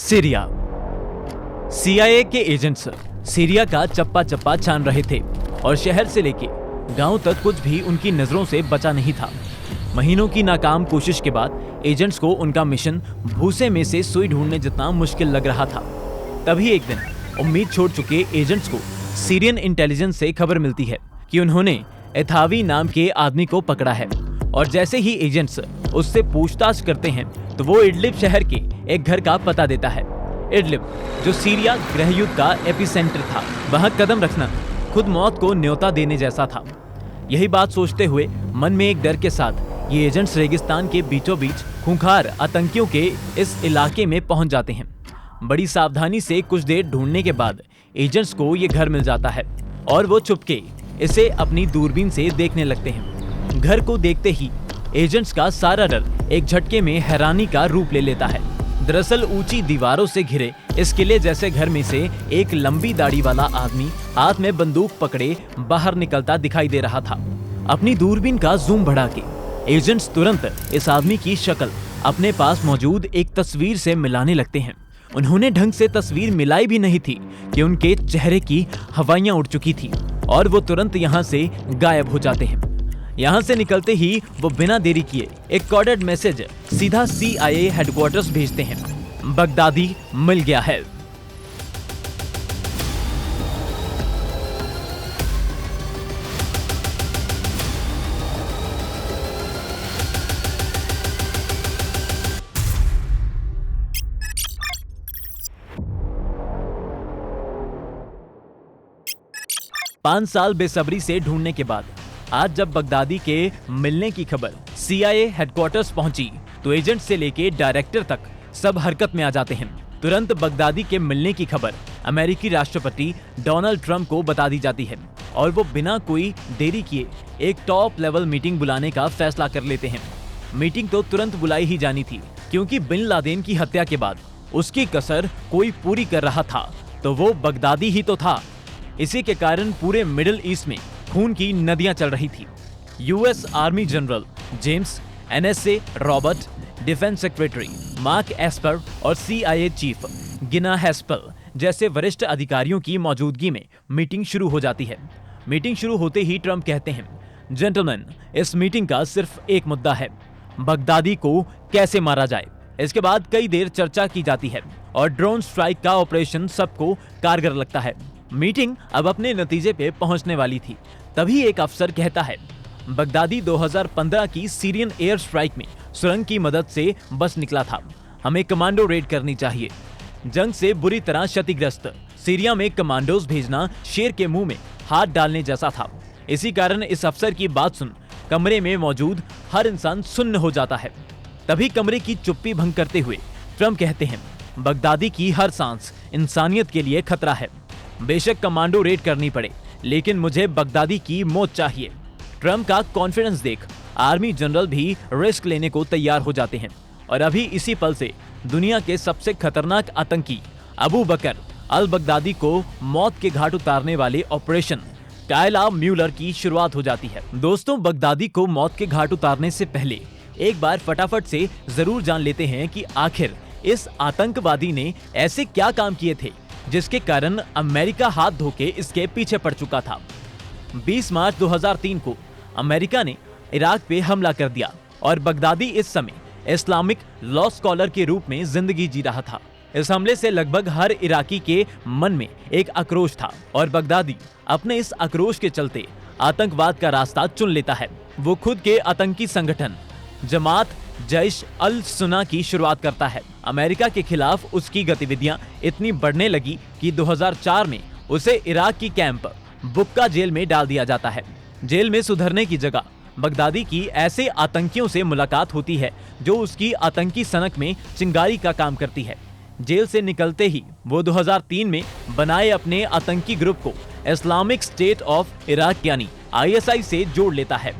Syria. CIA के agents Syria का चप्पा चप्पा छान रहे थे और शहर से लेके गांव तक कुछ भी उनकी नजरों से बचा नहीं था। महीनों की नाकाम कोशिश के बाद एजेंट्स को उनका मिशन भूसे में से सुई ढूंढने जितना मुश्किल लग रहा था। तभी एक दिन उम्मीद छोड़ चुके एजेंट्स को सीरियन इंटेलिजेंस से खबर मिलती है कि उन्होंने एथावी नाम के आदमी को पकड़ा है। और जैसे ही एजेंट्स उससे पूछताछ करते हैं तो वो इडलिब शहर के एक घर का पता देता है। इडलिब, जो सीरिया गृहयुद्ध का एपिसेंटर था, वहां कदम रखना खुद मौत को न्योता देने जैसा था। यही बात सोचते हुए मन में एक डर के साथ ये एजेंट्स रेगिस्तान के बीचों बीच खूंखार आतंकियों के इस इलाके में पहुंच जाते हैं। बड़ी सावधानी से कुछ देर ढूंढने के बाद एजेंट्स को ये घर मिल जाता है और वो चुपके इसे अपनी दूरबीन से देखने लगते हैं। घर को देखते ही एजेंट्स का सारा डर एक झटके में हैरानी का रूप ले लेता है। दरअसल ऊंची दीवारों से घिरे इस किले जैसे घर में से एक लंबी दाढ़ी वाला आदमी हाथ में बंदूक पकड़े बाहर निकलता दिखाई दे रहा था। अपनी दूरबीन का जूम बढ़ा के एजेंट्स तुरंत इस आदमी की शक्ल अपने पास मौजूद एक तस्वीर से मिलाने लगते हैं। उन्होंने ढंग से तस्वीर मिलाई भी नहीं थी कि उनके चेहरे की हवाइयां उड़ चुकी थी और वो तुरंत यहाँ से गायब हो जाते हैं। यहाँ से निकलते ही वो बिना देरी किए एक कोडेड मैसेज सीधा CIA हेडक्वार्टर्स भेजते हैं। बगदादी मिल गया है। पांच साल बेसब्री से ढूंढने के बाद आज जब बगदादी के मिलने की खबर CIA हेडक्वार्टर्स पहुंची तो एजेंट से लेके डायरेक्टर तक सब हरकत में आ जाते हैं। तुरंत बगदादी के मिलने की खबर अमेरिकी राष्ट्रपति डोनाल्ड ट्रंप को बता दी जाती है और वो बिना कोई देरी किए एक टॉप लेवल मीटिंग बुलाने का फैसला कर लेते हैं। मीटिंग तो तुरंत बुलाई ही जानी थी क्योंकि बिन लादेन की हत्या के बाद उसकी कसर कोई पूरी कर रहा था तो वो बगदादी ही तो था। इसी के कारण पूरे मिडिल ईस्ट में खून की नदियां चल रही थी। US army general James, NSA Robert, defence secretary mark Esper और CIA चीफ गिना हेस्पल जैसे वरिष्ठ अधिकारियों की मौजूदगी में मीटिंग शुरू हो जाती है। मीटिंग शुरू होते ही ट्रंप कहते हैं, जेंटलमैन, इस मीटिंग का सिर्फ एक मुद्दा है, बगदादी को कैसे मारा जाए। इसके बाद कई देर चर्चा की जाती है और ड्रोन स्ट्राइक का ऑपरेशन सबको कारगर लगता है। मीटिंग अब अपने नतीजे पे पहुंचने वाली थी। तभी एक अफसर कहता है, बगदादी 2015 की सीरियन एयर स्ट्राइक में सुरंग की मदद से बच निकला था। हमें कमांडो रेड करनी चाहिए। जंग से बुरी तरह क्षतिग्रस्त सीरिया में कमांडोज भेजना शेर के मुंह में हाथ डालने जैसा था। इसी कारण इस अफसर की बात सुन कमरे में मौजूद हर इंसान सुन्न हो जाता है। तभी कमरे की चुप्पी भंग करते हुए ट्रंप कहते हैं, बगदादी की हर सांस इंसानियत के लिए खतरा है। बेशक कमांडो रेड करनी पड़े, लेकिन मुझे बगदादी की मौत चाहिए। ट्रंप का कॉन्फिडेंस देख आर्मी जनरल भी रिस्क लेने को तैयार हो जाते हैं और अभी इसी पल से दुनिया के सबसे खतरनाक आतंकी अबू बकर अल बगदादी को मौत के घाट उतारने वाले ऑपरेशन कायला म्यूलर की शुरुआत हो जाती है। दोस्तों, बगदादी को मौत के घाट उतारने से पहले एक बार फटाफट से जरूर जान लेते हैं कि आखिर इस आतंकवादी ने ऐसे क्या काम किए थे जिसके कारण अमेरिका हाथ धोके इसके पीछे पड़ चुका था। 20 मार्च 2003 को अमेरिका ने इराक पे हमला कर दिया और बगदादी इस समय इस्लामिक लॉ स्कॉलर के रूप में जिंदगी जी रहा था। इस हमले से लगभग हर इराकी के मन में एक आक्रोश था और बगदादी अपने इस आक्रोश के चलते आतंकवाद का रास्ता चुन लेता है। वो खुद के आतंकी संगठन जमात जैश अल सुन्ना की शुरुआत करता है। अमेरिका के खिलाफ उसकी गतिविधियां इतनी बढ़ने लगी कि 2004 में उसे इराक की कैंप बुक्का जेल में डाल दिया जाता है। जेल में सुधरने की जगह बगदादी की ऐसे आतंकियों से मुलाकात होती है जो उसकी आतंकी सनक में चिंगारी का काम करती है। जेल से निकलते ही वो 2003 में बनाए अपने आतंकी ग्रुप को इस्लामिक स्टेट ऑफ इराक यानी ISI से जोड़ लेता है।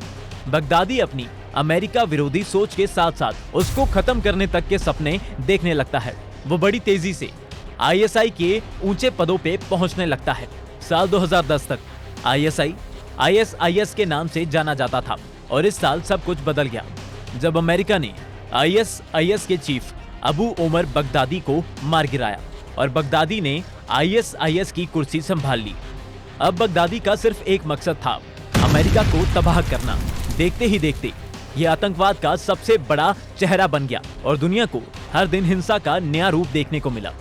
बगदादी अपनी अमेरिका विरोधी सोच के साथ साथ उसको खत्म करने तक के सपने देखने लगता है। वो बड़ी तेजी से ISI के ऊंचे पदों पे पहुंचने लगता है। साल 2010 तक ISI ISIS के नाम से जाना जाता था और इस साल सब कुछ बदल गया जब अमेरिका ने ISIS के चीफ अबू उमर बगदादी को मार गिराया और बगदादी ने ISIS की कुर्सी संभाल ली। अब बगदादी का सिर्फ एक मकसद था, अमेरिका को तबाह करना। देखते ही देखते ये आतंकवाद का सबसे बड़ा चेहरा बन गया और दुनिया को हर दिन हिंसा का नया रूप देखने को मिला।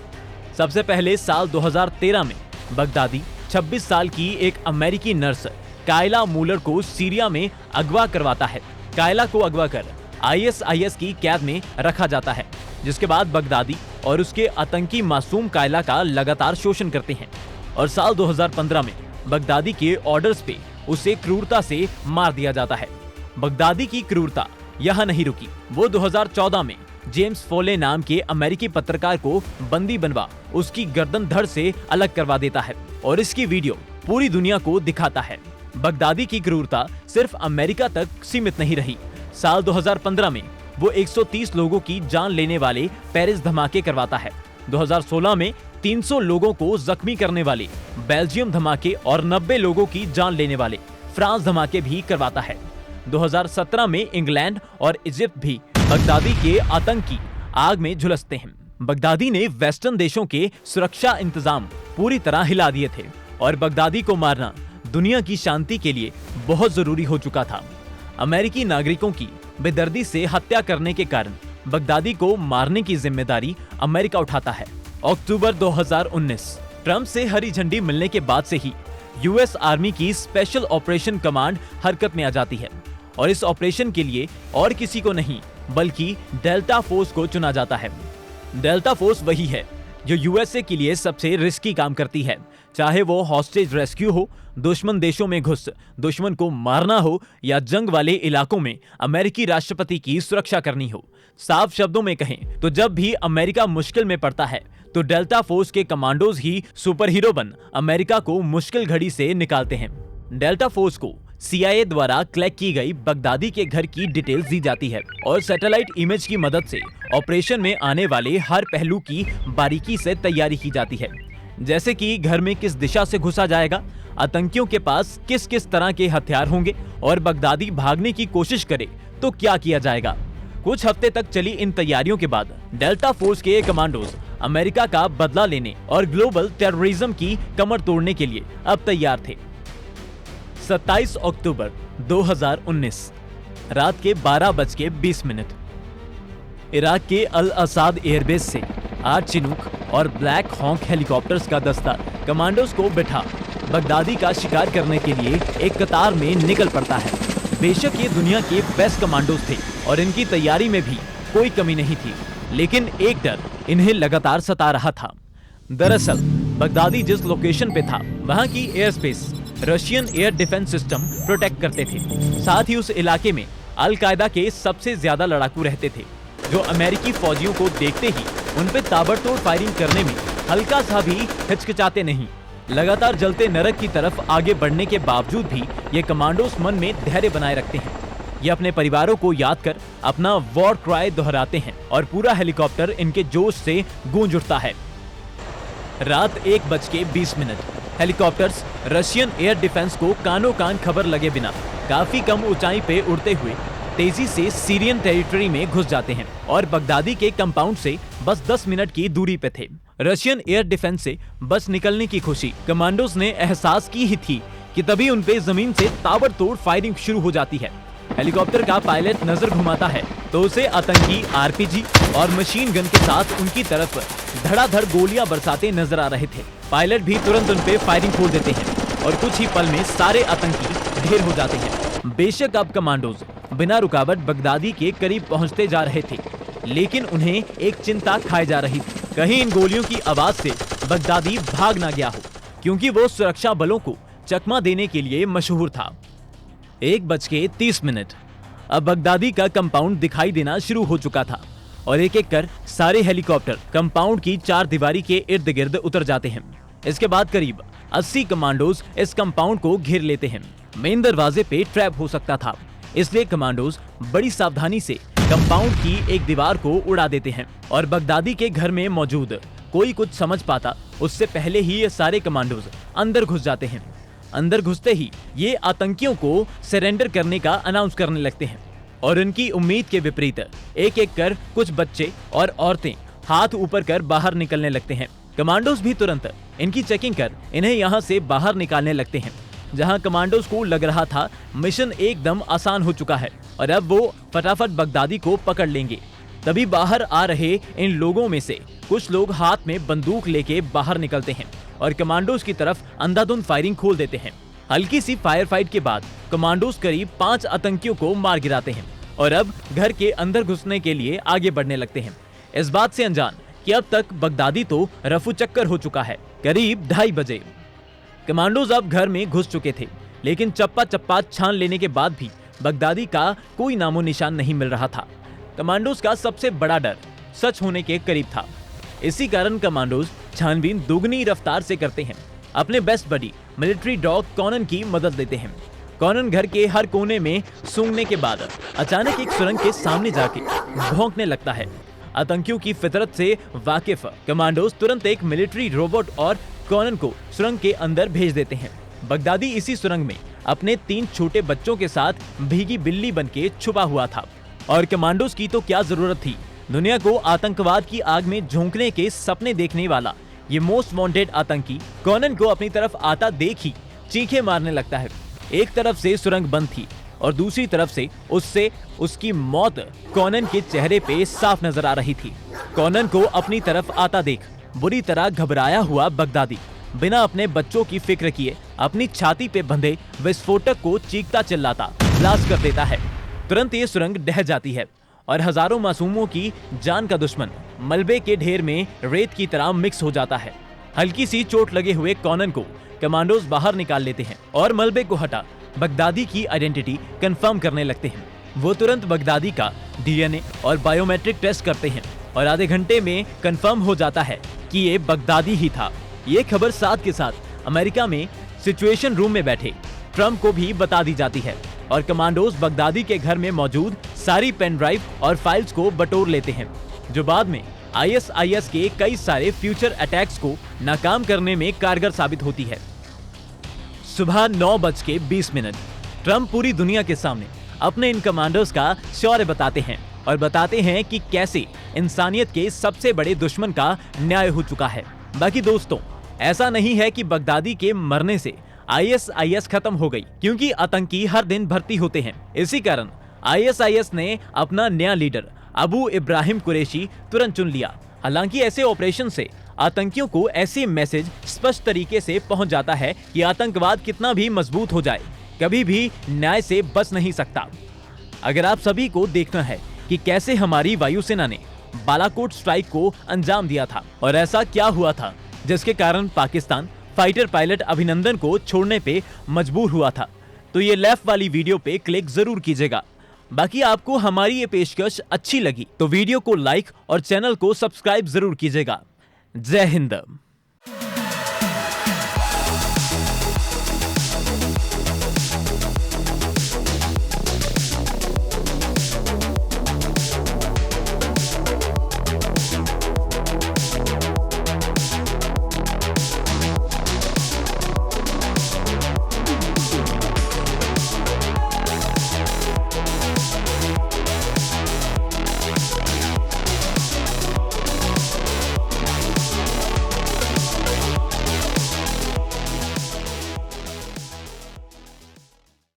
सबसे पहले साल 2013 में बगदादी 26 साल की एक अमेरिकी नर्स कायला मूलर को सीरिया में अगवा करवाता है। कायला को अगवा कर ISIS की कैद में रखा जाता है, जिसके बाद बगदादी और उसके आतंकी मासूम कायला का लगातार शोषण करते हैं और साल 2015 में बगदादी के ऑर्डर्स पे उसे क्रूरता से मार दिया जाता है। बगदादी की क्रूरता यहाँ नहीं रुकी। वो 2014 में जेम्स फोले नाम के अमेरिकी पत्रकार को बंदी बनवा उसकी गर्दन धड़ से अलग करवा देता है और इसकी वीडियो पूरी दुनिया को दिखाता है। बगदादी की क्रूरता सिर्फ अमेरिका तक सीमित नहीं रही। साल 2015 में वो 130 लोगों की जान लेने वाले पेरिस धमाके करवाता है। 2016 में 300 लोगों को जख्मी करने वाले बेल्जियम धमाके और 90 लोगों की जान लेने वाले फ्रांस धमाके भी करवाता है। 2017 में इंग्लैंड और इजिप्ट भी बगदादी के आतंक की आग में झुलसते हैं। बगदादी ने वेस्टर्न देशों के सुरक्षा इंतजाम पूरी तरह हिला दिए थे और बगदादी को मारना दुनिया की शांति के लिए बहुत जरूरी हो चुका था। अमेरिकी नागरिकों की बेदर्दी से हत्या करने के कारण बगदादी को मारने की जिम्मेदारी अमेरिका उठाता है। अक्टूबर 2019 ट्रंप से हरी झंडी मिलने के बाद से ही US आर्मी की स्पेशल ऑपरेशन कमांड हरकत में आ जाती है और इस ऑपरेशन के लिए और किसी को नहीं बल्कि डेल्टा फोर्स को चुना जाता है। डेल्टा फोर्स वही है जो USA के लिए सबसे रिस्की काम करती है, चाहे वो हॉस्टेज रेस्क्यू हो, दुश्मन देशों में घुस दुश्मन को मारना हो या जंग वाले इलाकों में अमेरिकी राष्ट्रपति की सुरक्षा करनी हो। साफ शब्दों में कहें तो जब भी अमेरिका मुश्किल में पड़ता है तो डेल्टा फोर्स के कमांडोज ही सुपर हीरो बन अमेरिका को मुश्किल घड़ी से निकालते हैं। डेल्टा फोर्स को CIA द्वारा कलेक्ट की गई बगदादी के घर की डिटेल्स दी जाती है और सैटेलाइट इमेज की मदद से ऑपरेशन में आने वाले हर पहलू की बारीकी से तैयारी की जाती है, जैसे कि घर में किस दिशा से घुसा जाएगा, आतंकियों के पास किस किस तरह के हथियार होंगे और बगदादी भागने की कोशिश करे तो क्या किया जाएगा। कुछ हफ्ते तक चली इन तैयारियों के बाद डेल्टा फोर्स के कमांडोज अमेरिका का बदला लेने और ग्लोबल टेररिज्म की कमर तोड़ने के लिए अब तैयार थे। 27 अक्टूबर 2019 रात के 12:20 इराक के अल असाद एयरबेस से 8 चिनूक और ब्लैक हॉक हेलीकॉप्टर्स का दस्ता कमांडोज को बिठा बगदादी का शिकार करने के लिए एक कतार में निकल पड़ता है। बेशक ये दुनिया के बेस्ट कमांडोज थे और इनकी तैयारी में भी कोई कमी नहीं थी, लेकिन एक डर इन्हें लगातार सता रहा था। दरअसल बगदादी जिस लोकेशन पे था वहाँ की air space Russian air defence system protect करते थे। साथ ही उस इलाके में अल कायदा के सबसे ज्यादा लड़ाकू रहते थे, जो अमेरिकी फौजियों को देखते ही उन पे ताबड़तोड़ फायरिंग करने में हल्का सा भी हिचकिचाते नहीं। लगातार जलते नरक की तरफ आगे बढ़ने के बावजूद भी ये कमांडोस मन में धैर्य बनाए रखते हैं। ये अपने परिवारों को याद कर अपना वॉर क्राई दोहराते हैं और पूरा हेलीकॉप्टर इनके जोश से गूंज उठता है। रात 1:20 हेलीकॉप्टर्स रशियन एयर डिफेंस को कानों कान खबर लगे बिना काफी कम ऊंचाई पे उड़ते हुए तेजी से सीरियन टेरिटरी में घुस जाते हैं और बगदादी के कंपाउंड से बस 10 मिनट की दूरी पे थे। रशियन एयर डिफेंस से बस निकलने की खुशी कमांडोज ने एहसास की ही थी कि तभी उन पे जमीन से ताबड़तोड़ फायरिंग शुरू हो जाती है। हेलीकॉप्टर का पायलट नजर घुमाता है तो उसे आतंकी RPG और मशीन गन के साथ उनकी तरफ धड़ाधड़ गोलियां बरसाते नजर आ रहे थे। पायलट भी तुरंत उन पे फायरिंग खोल देते हैं और कुछ ही पल में सारे आतंकी ढेर हो जाते हैं। बेशक अब कमांडोज बिना रुकावट बगदादी के करीब पहुंचते जा रहे थे, लेकिन उन्हें एक चिंता खाए जा रही थी, कहीं इन गोलियों की आवाज से बगदादी भाग ना गया हो, क्योंकि वो सुरक्षा बलों को चकमा देने के लिए मशहूर था। 1:30 अब बगदादी का कंपाउंड दिखाई देना शुरू हो चुका था और एक एक कर सारे हेलीकॉप्टर कंपाउंड की चार दीवारी के इर्द गिर्द उतर जाते हैं। इसके बाद करीब 80 कमांडोज इस कंपाउंड को घेर लेते हैं। मेन दरवाजे पे ट्रैप हो सकता था, इसलिए कमांडोज बड़ी सावधानी से कंपाउंड की एक दीवार को उड़ा देते हैं और बगदादी के घर में मौजूद कोई कुछ समझ पाता उससे पहले ही ये सारे कमांडोज अंदर घुस जाते हैं। अंदर घुसते ही ये आतंकियों को सरेंडर करने का अनाउंस करने लगते हैं। और उनकी उम्मीद के विपरीत एक एक कर कुछ बच्चे और औरतें हाथ ऊपर कर बाहर निकलने लगते हैं। कमांडोज भी तुरंत इनकी चेकिंग कर इन्हें यहाँ से बाहर निकालने लगते हैं। जहां कमांडोज को लग रहा था मिशन एकदम आसान हो चुका है और अब वो फटाफट बगदादी को पकड़ लेंगे, तभी बाहर आ रहे इन लोगों में से कुछ लोग हाथ में बंदूक लेके बाहर निकलते हैं और कमांडोज की तरफ अंधाधुंध फायरिंग खोल देते हैं। हल्की सी फायर फाइट के बाद कमांडोज करीब 5 आतंकियों को मार गिराते हैं और अब घर के अंदर घुसने के लिए आगे बढ़ने लगते हैं, इस बात से अनजान कि अब तक बगदादी तो रफू चक्कर हो चुका है। करीब 2:30 बजे कमांडोज अब घर में घुस चुके थे, लेकिन चप्पा चप्पा छान लेने के बाद भी बगदादी का कोई नामो निशान नहीं मिल रहा था। कमांडोज का सबसे बड़ा डर सच होने के करीब था। इसी कारण कमांडोज छानबीन दोगुनी रफ्तार से करते हैं। अपने best buddy military dog Connon की मदद लेते हैं। कॉनन घर के हर कोने में सूंघने के बाद अचानक एक सुरंग के सामने जाके भौंकने लगता है। आतंकियों की फितरत से वाकिफ कमांडोज तुरंत एक मिलिट्री रोबोट और कॉनन को सुरंग के अंदर भेज देते हैं। बगदादी इसी सुरंग में अपने 3 छोटे बच्चों के साथ भीगी बिल्ली बनके छुपा हुआ था और कमांडोज की तो क्या जरूरत थी। दुनिया को आतंकवाद की आग में झोंकने के सपने देखने वाला ये मोस्ट वांटेड आतंकी कॉनन को अपनी तरफ आता देख ही चीखें मारने लगता है। एक तरफ से सुरंग बंद थी और दूसरी तरफ से उसकी मौत कॉनन के चेहरे पे साफ नजर आ रही थी। कॉनन को अपनी तरफ आता देख बुरी तरह घबराया हुआ बगदादी बिना अपने बच्चों की फिक्र किए अपनी छाती पे बंधे विस्फोटक को चीखता चिल्लाता ब्लास्ट कर देता है। तुरंत ये सुरंग ढह जाती है और हजारों मासूमों की जान का दुश्मन मलबे के ढेर में रेत की तरह मिक्स हो जाता है। हल्की सी चोट लगे हुए कॉनन को कमांडोज बाहर निकाल लेते हैं और मलबे को हटा बगदादी की आइडेंटिटी कंफर्म करने लगते हैं। वो तुरंत बगदादी का डीएनए और बायोमेट्रिक टेस्ट करते हैं और आधे घंटे में कंफर्म हो जाता है कि ये बगदादी ही था। ये खबर साथ के साथ अमेरिका में सिचुएशन रूम में बैठे ट्रम्प को भी बता दी जाती है और कमांडोज बगदादी के घर में मौजूद सारी पेन ड्राइव और फाइल्स को बटोर लेते हैं, जो बाद में आईएसआईएस के कई सारे फ्यूचर अटैक्स को नाकाम करने में कारगर साबित होती है। सुबह 9:20 ट्रम्प पूरी दुनिया के सामने अपने इन कमांडर्स का शौर्य बताते हैं और बताते हैं कि कैसे इंसानियत के सबसे बड़े दुश्मन का न्याय हो चुका है। बाकी दोस्तों, ऐसा नहीं है कि बगदादी के मरने से आईएसआईएस खत्म हो गई, क्योंकि आतंकी हर दिन भर्ती होते हैं। इसी कारण आईएसआईएस ने अपना नया लीडर अबू इब्राहिम कुरैशी तुरंत चुन लिया। हालांकि ऐसे ऑपरेशन से आतंकियों को ऐसे मैसेज स्पष्ट तरीके से पहुंच जाता है कि आतंकवाद कितना भी मजबूत हो जाए, कभी भी न्याय से बच नहीं सकता। अगर आप सभी को देखना है कि कैसे हमारी वायुसेना ने बालाकोट स्ट्राइक को अंजाम दिया था और ऐसा क्या हुआ था जिसके कारण पाकिस्तान फाइटर पायलट अभिनंदन को छोड़ने पे मजबूर हुआ था, तो ये लेफ्ट वाली वीडियो पे क्लिक जरूर कीजिएगा। बाकी आपको हमारी ये पेशकश अच्छी लगी तो वीडियो को लाइक और चैनल को सब्सक्राइब जरूर कीजिएगा। जय हिंद।